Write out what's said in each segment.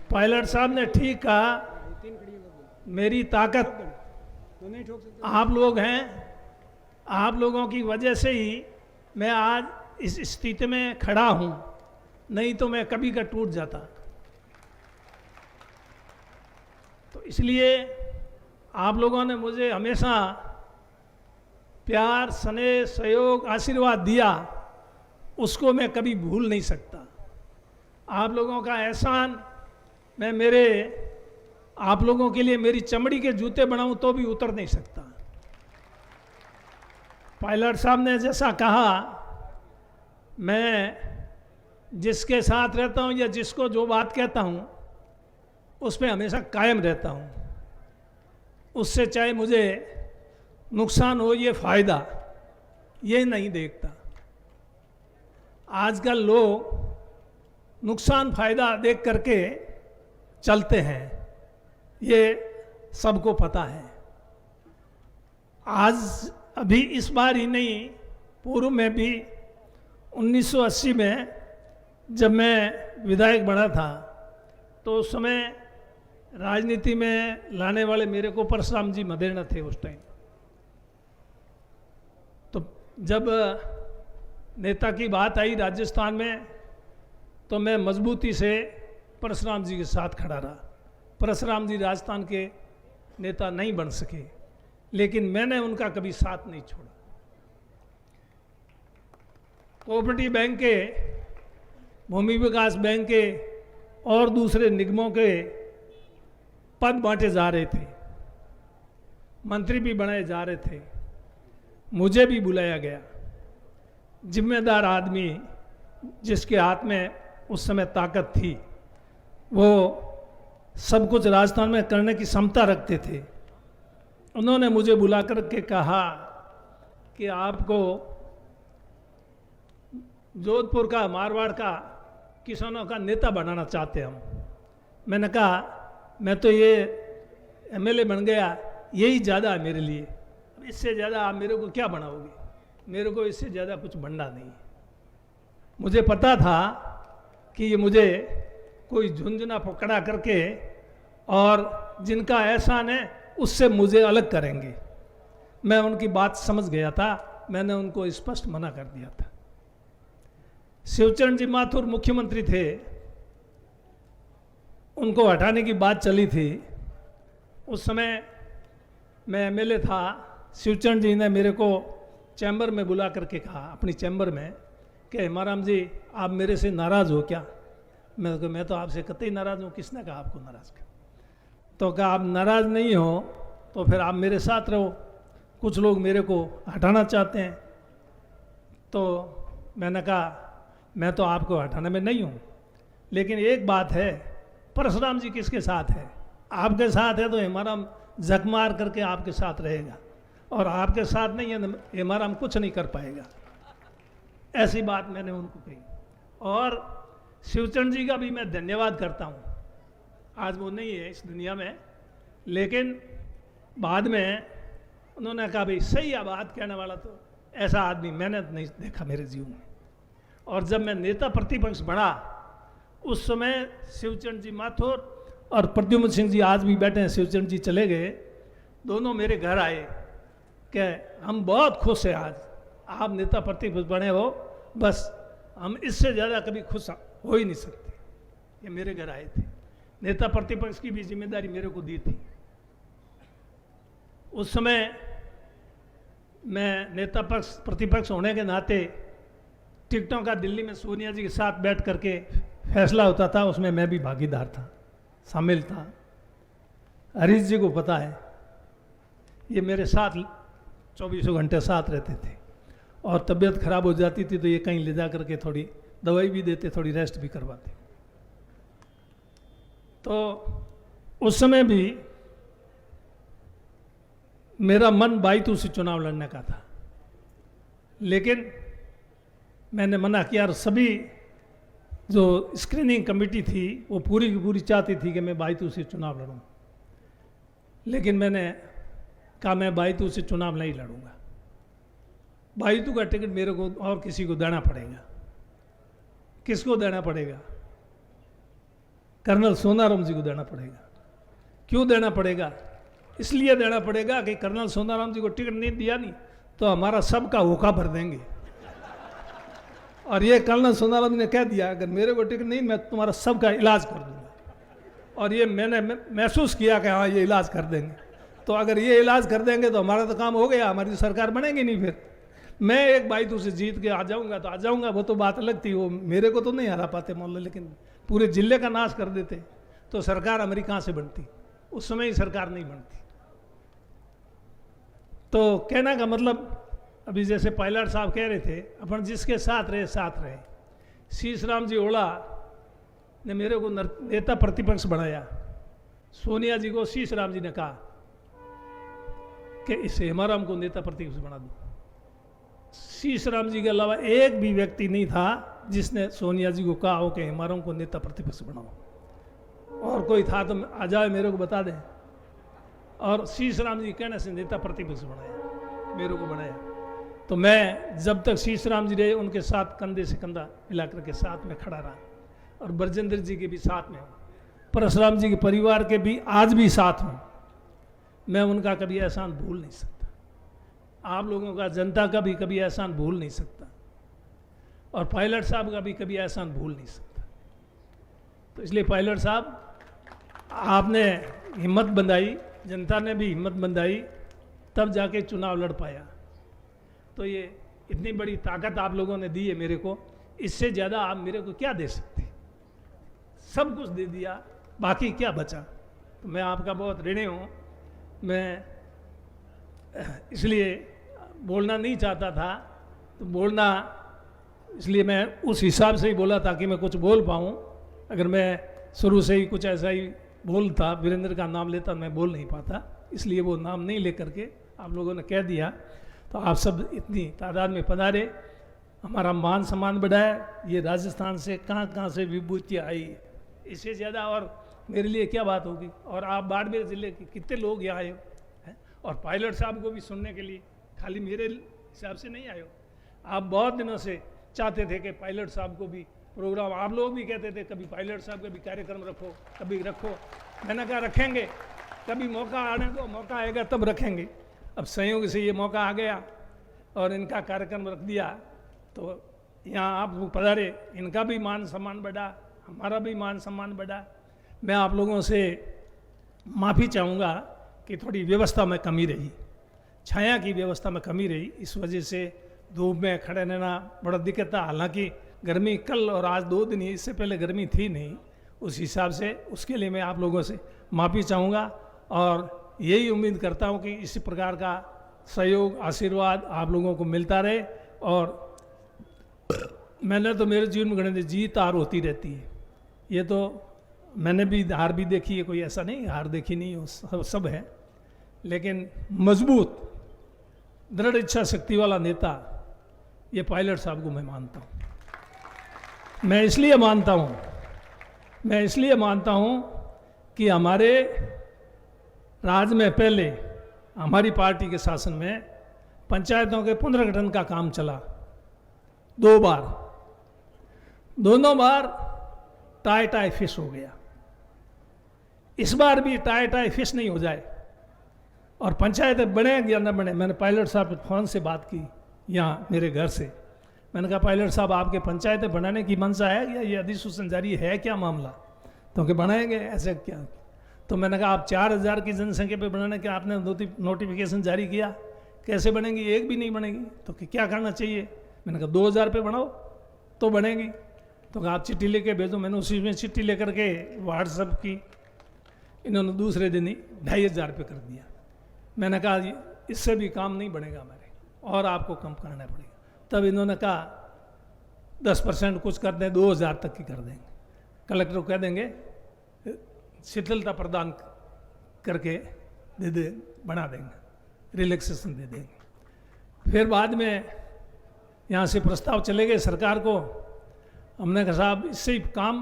Pilot साहब ने ठीक कहा, मेरी ताकत आप लोग हैं। आप लोगों की वजह से ही मैं आज इस स्थिति में खड़ा हूं, नहीं तो मैं कभी का टूट जाता। तो इसलिए आप लोगों ने मुझे हमेशा प्यार, स्नेह, सहयोग, आशीर्वाद दिया, उसको मैं कभी भूल नहीं सकता। आप लोगों का एहसान मैं आप लोगों के लिए मेरी चमड़ी के जूते बनाऊं तो भी उतर नहीं सकता। पायलट साहब ने जैसा कहा, मैं जिसके साथ रहता हूं या जिसको जो बात कहता हूं उस पर हमेशा कायम रहता हूं। उससे चाहे मुझे नुकसान हो या फायदा, ये नहीं देखता। आजकल लोग नुकसान फायदा देख करके चलते हैं, ये सबको पता है। आज अभी इस बार ही नहीं, पूर्व में भी 1980 में जब मैं विधायक बना था तो उस समय राजनीति में लाने वाले मेरे को परशुराम जी मदेरणा थे उस टाइम। तो जब नेता की बात आई राजस्थान में तो मैं मजबूती से परशुराम जी के साथ खड़ा रहा। परशुराम जी राजस्थान के नेता नहीं बन सके, लेकिन मैंने उनका कभी साथ नहीं छोड़ा। कोऑपरेटिव बैंक के, भूमि विकास बैंक के और दूसरे निगमों के पद बांटे जा रहे थे, मंत्री भी बनाए जा रहे थे, मुझे भी बुलाया गया। जिम्मेदार आदमी जिसके हाथ में उस समय ताकत थी, वो सब कुछ राजस्थान में करने की क्षमता रखते थे। उन्होंने मुझे बुला कर के कहा कि आपको जोधपुर का, मारवाड़ का किसानों का नेता बनाना चाहते हम। मैंने कहा मैं तो ये एमएलए बन गया, यही ज़्यादा है मेरे लिए, इससे ज़्यादा आप मेरे को क्या बनाओगे? मेरे को इससे ज़्यादा कुछ बनना नहीं। मुझे पता था कि ये मुझे कोई झुंझुना पकड़ा करके और जिनका एहसान है उससे मुझे अलग करेंगे। मैं उनकी बात समझ गया था, मैंने उनको स्पष्ट मना कर दिया था। शिवचरण जी माथुर मुख्यमंत्री थे, उनको हटाने की बात चली थी। उस समय मैं एमएलए था। शिवचरण जी ने मेरे को चैम्बर में बुला करके कहा, अपनी चैम्बर में, कि हेमाराम जी आप मेरे से नाराज़ हो क्या? मैं तो आपसे कतई नाराज़ हूँ। किसने कहा आपको नाराज़ कर? तो कहा आप नाराज़ नहीं हो तो फिर आप मेरे साथ रहो, कुछ लोग मेरे को हटाना चाहते हैं। तो मैंने कहा मैं तो आपको हटाने में नहीं हूँ, लेकिन एक बात है, परशुराम जी किसके साथ है? आपके साथ है तो हेमाराम झक मार करके आपके साथ रहेगा, और आपके साथ नहीं है तो हेमाराम कुछ नहीं कर पाएगा। ऐसी बात मैंने उनको कही। और शिवचरण जी का भी मैं धन्यवाद करता हूँ। आज वो नहीं है इस दुनिया में, लेकिन बाद में उन्होंने कहा भाई सही है बात कहने वाला, तो ऐसा आदमी मैंने नहीं देखा मेरे जीवन में। और जब मैं नेता प्रतिपक्ष बना उस समय शिवचरण जी माथुर और प्रद्युम्न सिंह जी आज भी बैठे हैं, शिवचरण जी चले गए, दोनों मेरे घर आए कि हम बहुत खुश हैं आज आप नेता प्रतिपक्ष बने हो, बस हम इससे ज़्यादा कभी खुश हो ही नहीं सकते। ये मेरे घर आए थे। नेता प्रतिपक्ष की भी जिम्मेदारी मेरे को दी थी। उस समय मैं नेता प्रतिपक्ष होने के नाते टिकटों का दिल्ली में सोनिया जी के साथ बैठ करके फैसला होता था, उसमें मैं भी भागीदार था, शामिल था। हरीश जी को पता है, ये मेरे साथ 24 घंटे साथ रहते थे, और तबीयत खराब हो जाती थी तो ये कहीं ले जा करके थोड़ी दवाई भी देते, थोड़ी रेस्ट भी करवाते। तो उस समय भी मेरा मन बाईतू से चुनाव लड़ने का था, लेकिन मैंने मना किया। और सभी जो स्क्रीनिंग कमेटी थी वो पूरी की पूरी चाहती थी कि मैं बाईतू से चुनाव लड़ूं, लेकिन मैंने कहा मैं बाईतू से चुनाव नहीं लड़ूंगा। बाईतू का टिकट मेरे को और किसी को देना पड़ेगा। किसको देना पड़ेगा? कर्नल सोनाराम जी को देना पड़ेगा। क्यों देना पड़ेगा? इसलिए देना पड़ेगा कि कर्नल सोनाराम जी को टिकट नहीं दिया नहीं तो हमारा सबका होका भर देंगे। और ये कर्नल सोनाराम जी ने कह दिया अगर मेरे को टिकट नहीं मैं तुम्हारा सबका इलाज कर दूंगा। और ये मैंने महसूस किया कि हाँ ये इलाज कर देंगे। तो अगर ये इलाज कर देंगे तो हमारा तो काम हो गया, हमारी तो सरकार बनेगी नहीं। फिर मैं एक बाई से जीत के आ जाऊंगा तो आ जाऊंगा, वो तो बात अलग थी। वो मेरे को तो नहीं हरा पाते मोहल्ले, लेकिन पूरे जिले का नाश कर देते तो सरकार हमारी कहाँ से बनती? उस समय ही सरकार नहीं बनती। तो कहने का मतलब अभी जैसे पायलट साहब कह रहे थे अपन जिसके साथ रहे साथ रहे। शीश राम जी ओला ने मेरे को नेता प्रतिपक्ष बनाया। सोनिया जी को शीश राम जी ने कहा कि इस हेमाराम को नेता प्रतिपक्ष बना दो। शीश राम जी के अलावा एक भी व्यक्ति नहीं था जिसने सोनिया जी को कहा हो कि हेमाराम को नेता प्रतिपक्ष बनाओ। और कोई था तो आ जाए मेरे को बता दें। और शीश राम जी कहने से नेता प्रतिपक्ष बनाया, मेरे को बनाया। तो मैं जब तक शीश राम जी रहे उनके साथ कंधे से कंधा मिलाकर के साथ में खड़ा रहा। और ब्रजेंद्र जी के भी साथ में हूँ, परशुराम जी के परिवार के भी आज भी साथ हूँ। मैं उनका कभी एहसान भूल नहीं सकता, आप लोगों का जनता का भी कभी एहसान भूल नहीं सकता, और पायलट साहब का भी कभी एहसान भूल नहीं सकता। तो इसलिए पायलट साहब आपने हिम्मत बंधाई, जनता ने भी हिम्मत बंधाई, तब जाके चुनाव लड़ पाया। तो ये इतनी बड़ी ताकत आप लोगों ने दी है मेरे को, इससे ज़्यादा आप मेरे को क्या दे सकते? सब कुछ दे दिया, बाकी क्या बचा? तो मैं आपका बहुत ऋणी हूँ। मैं इसलिए बोलना नहीं चाहता था, तो बोलना इसलिए मैं उस हिसाब से ही बोला ताकि मैं कुछ बोल पाऊँ। अगर मैं शुरू से ही कुछ ऐसा ही बोलता, वीरेंद्र का नाम लेता, मैं बोल नहीं पाता। इसलिए वो नाम नहीं लेकर के आप लोगों ने कह दिया। तो आप सब इतनी तादाद में पधारे, हमारा मान सम्मान बढ़ाया। ये राजस्थान से कहाँ से विभूतियाँ आई, इससे ज़्यादा और मेरे लिए क्या बात होगी। और आप बाड़मेर ज़िले के कितने लोग यहाँ आए हो, और पायलट साहब को भी सुनने के लिए, खाली मेरे हिसाब से नहीं आए हो। आप बहुत दिनों से चाहते थे कि पायलट साहब को भी प्रोग्राम, आप लोग भी कहते थे कभी पायलट साहब का भी कार्यक्रम रखो, कभी रखो। मैंने कहा रखेंगे, कभी मौका आने दो, मौका आएगा तब रखेंगे। अब संयोग से ये मौका आ गया और इनका कार्यक्रम रख दिया। तो यहाँ आप पधारे, इनका भी मान सम्मान बढ़ा, हमारा भी मान सम्मान बढ़ा। मैं आप लोगों से माफ़ी चाहूँगा कि थोड़ी व्यवस्था में कमी रही, छाया की व्यवस्था में कमी रही। इस वजह से धूप में खड़े रहना बड़ा दिक्कत था। हालांकि गर्मी कल और आज 2 दिन ही, इससे पहले गर्मी थी नहीं। उस हिसाब से उसके लिए मैं आप लोगों से माफ़ी चाहूँगा और यही उम्मीद करता हूँ कि इसी प्रकार का सहयोग आशीर्वाद आप लोगों को मिलता रहे। और मैंने तो मेरे जीवन में गणित जीत हार होती रहती है, ये तो मैंने भी हार भी देखी है, कोई ऐसा नहीं हार देखी नहीं हो, सब है। लेकिन मजबूत दृढ़ इच्छा शक्ति वाला नेता ये पायलट साहब को मैं मानता हूँ। मैं इसलिए मानता हूँ कि हमारे राज में पहले हमारी पार्टी के शासन में पंचायतों के पुनर्गठन का काम चला 2 बार, दोनों बार टाई फिश हो गया। इस बार भी टाई फिश नहीं हो जाए और पंचायतें बने या न बने। मैंने पायलट साहब फ़ोन से बात की यहाँ मेरे घर से, मैंने कहा पायलट साहब आपके पंचायतें बनाने की मंशा है या ये अधिसूचना जारी है, क्या मामला? तो कि बनाएंगे, ऐसे क्या? तो मैंने कहा आप 4000 की जनसंख्या पे बनाने के आपने नोटिफिकेशन जारी किया, कैसे बनेंगी? एक भी नहीं बनेगी। तो कि क्या करना चाहिए? मैंने कहा 2000 पे बनाओ तो बनेगी। तो कहा आप चिट्ठी लेके भेजो। मैंने उसी में चिट्ठी लेकर के व्हाट्सएप की, इन्होंने दूसरे दिन ही 2500 पे कर दिया। मैंने कहा इससे भी काम नहीं बनेगा हमारे, और आपको कम करना पड़ेगा। तब इन्होंने कहा 10% कुछ कर दें, 2000 तक की कर देंगे, कलेक्टर को कह देंगे शिथिलता प्रदान करके दे दे, बना देंगे, रिलैक्सेशन दे देंगे। फिर बाद में यहाँ से प्रस्ताव चले गए सरकार को। हमने कहा साहब इससे ही काम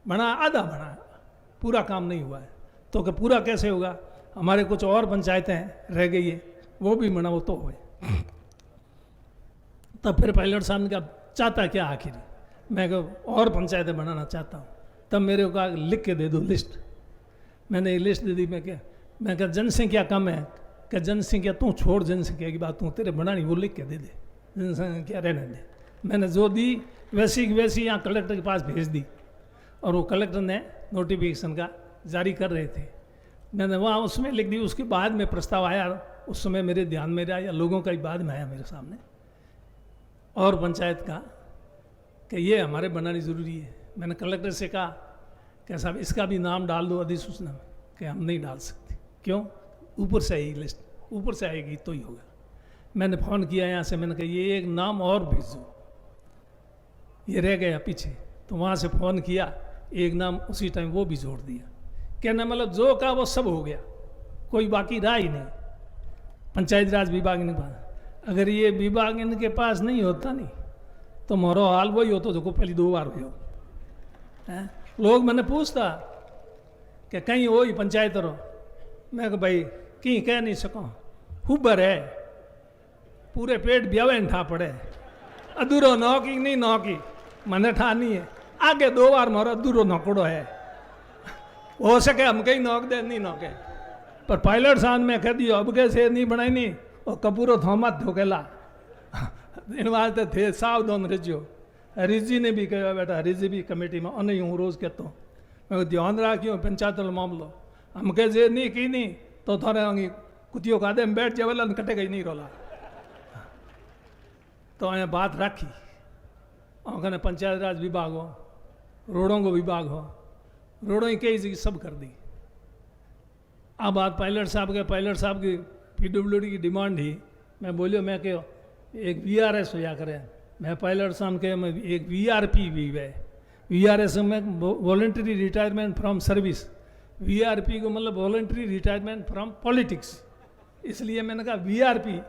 बना, आधा बना, पूरा काम नहीं हुआ है। तो कि पूरा कैसे होगा, हमारे कुछ और पंचायतें रह गई है, वो भी बनाओ तो होए। तब फिर पायलट साहब ने कहा चाहता क्या आखिर? मैं कहा और पंचायतें बनाना चाहता हूँ। तब मेरे को कहा लिख के दे दो लिस्ट। मैंने ये लिस्ट दे दी। मैं कहा जनसंख्या कम है, क्या जनसंख्या तू छोड़, जनसंख्या की बात तू तेरे बनानी, वो लिख के दे दे, जनसंख्या रहने दे। मैंने जो दी वैसी की वैसी यहाँ कलेक्टर के पास भेज दी, और वो कलेक्टर ने नोटिफिकेशन का जारी कर रहे थे। मैंने वहाँ उसमें लिख दी। उसके बाद में प्रस्ताव आया, उस समय मेरे ध्यान में आया, लोगों का ही बाद में आया मेरे सामने, और पंचायत का, कि ये हमारे बनानी ज़रूरी है। मैंने कलेक्टर से कहा कि साहब इसका भी नाम डाल दो अधिसूचना में, कि हम नहीं डाल सकते। क्यों? ऊपर से आएगी लिस्ट, ऊपर से आएगी तो ही होगा। मैंने फ़ोन किया यहाँ से, मैंने कहा ये एक नाम और भेजो, ये रह गया पीछे। तो वहाँ से फ़ोन किया, एक नाम उसी टाइम वो भी जोड़ दिया। कहना मतलब जो कहा वो सब हो गया, कोई बाकी रहा ही नहीं। पंचायत राज विभाग ने पास, अगर ये विभाग इनके पास नहीं होता नहीं तो मोरो हाल वही होता जो को पहली 2 बार हो। लोग मैंने पूछता कि कहीं हो ही पंचायत रो, मैं कहा भाई कहीं कह नहीं सको, हुबर है पूरे पेट ब्यावे ठा पड़े, अधूरो नौकी नहीं नौकी मैंने ठा नहीं है, आगे 2 बार मारो अधूरो नौकड़ो है, हो सके हम कहीं नौक दे नहीं नौके। पर पायलट साहब में कह दियो अब कैसे नहीं बनाई नहीं, और कपूरो थोमा धोकेला इन वास्ते थे सावधान रहियो। हरीश जी ने भी कहा बेटा, हरीश जी भी कमेटी में नहीं हूँ रोज़ कहता हूँ, मैं ध्यान रखियो पंचायत मामलो, हम कह जे नहीं की नहीं तो थोड़े कुतियों का आदे में बैठ जाए वाला कटेगा ही नहीं रोला। तो अँ बात रखी, और कहने पंचायत राज विभाग हो, रोडों को विभाग हो, रोडों ही कई जगह सब कर दी। अब बात पायलट साहब की PWD की डिमांड ही, मैं बोलियो मैं कहो एक VRS होया करे, मैं पायलट साहब के मैं एक VRP भी है, VRS में voluntary retirement from service, VRP को मतलब वॉलंटरी रिटायरमेंट फ्रॉम पॉलिटिक्स, इसलिए मैंने कहा VRP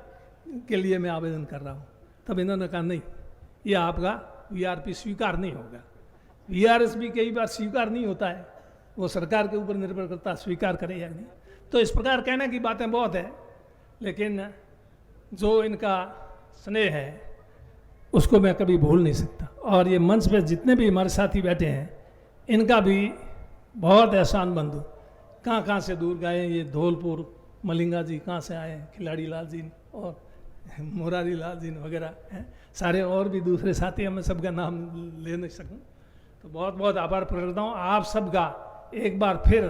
के लिए मैं आवेदन कर रहा हूँ। तब इन्होंने कहा नहीं, ये आपका VRP स्वीकार नहीं होगा। VRS भी कई बार स्वीकार नहीं होता है, वो सरकार के ऊपर निर्भर करता है स्वीकार करे या नहीं। तो इस प्रकार कहने की बातें बहुत है, लेकिन जो इनका स्नेह है उसको मैं कभी भूल नहीं सकता। और ये मंच पे जितने भी हमारे साथी बैठे हैं इनका भी बहुत एहसान बंद हो। कहाँ से दूर गए, ये धौलपुर मलिंगा जी कहाँ से आए, खिलाड़ी लाल जी और मुरारी लाल जी वगैरह हैं, सारे और भी दूसरे साथी हैं, मैं सबका नाम ले नहीं सकूं। तो बहुत बहुत आभार प्रकट करता हूँ आप सबका, एक बार फिर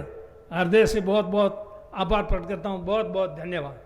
हृदय से बहुत बहुत आभार प्रकट करता हूँ। बहुत बहुत धन्यवाद।